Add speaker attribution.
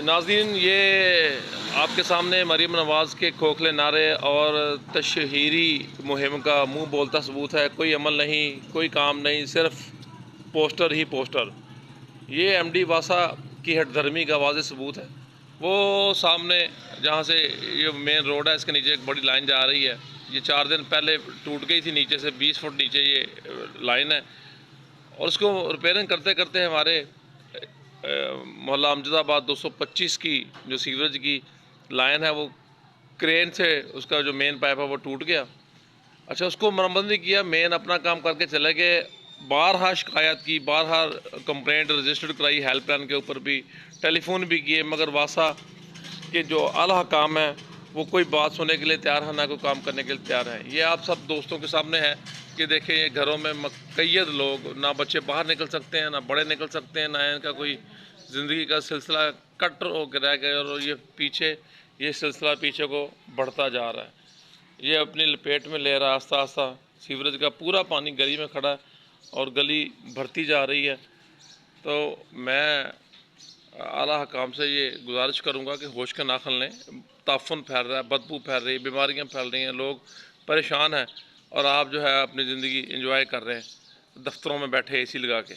Speaker 1: नाज़रीन, ये आपके सामने मरीम नवाज़ के खोखले नारे और तशहीरी मुहिम का मुंह बोलता सबूत है। कोई अमल नहीं, कोई काम नहीं, सिर्फ पोस्टर ही पोस्टर। ये एमडी वासा की हठधर्मी का वाज़ेह सबूत है। वो सामने जहाँ से ये मेन रोड है, इसके नीचे एक बड़ी लाइन जा रही है। ये 4 दिन पहले टूट गई थी, नीचे से 20 फुट नीचे ये लाइन है और उसको रिपेयरिंग करते करते हमारे मोहल्ला अमजदाबाद 225 की जो सीवरेज की लाइन है, वो क्रेन से उसका जो मेन पाइप है वो टूट गया। अच्छा, उसको मरम्मत नहीं किया, मेन अपना काम करके चले गए। बारहा शिकायत की, बारहा कंप्लेंट रजिस्टर्ड कराई, हेल्पलाइन के ऊपर भी टेलीफोन भी किए, मगर वासा के जो आला काम है वो कोई बात सुनने के लिए तैयार है, ना कोई काम करने के लिए तैयार है। ये आप सब दोस्तों के सामने है कि देखें, ये घरों में मुक़य्यद लोग, ना बच्चे बाहर निकल सकते हैं, ना बड़े निकल सकते हैं, ना इनका कोई ज़िंदगी का सिलसिला कट हो रह गया और ये सिलसिला पीछे को बढ़ता जा रहा है। ये अपनी लपेट में ले रहा है आस्ता आस्ता। सीवरेज का पूरा पानी गली में खड़ा है और गली भरती जा रही है। तो मैं आला हकाम से ये गुजारिश करूँगा कि होश का नाखन लें। ताफ़ुन फैल रहा है, बदबू फैल रही है, बीमारियाँ फैल रही हैं, लोग परेशान हैं और आप जो है अपनी ज़िंदगी एंजॉय कर रहे हैं दफ्तरों में बैठे एसी लगा के।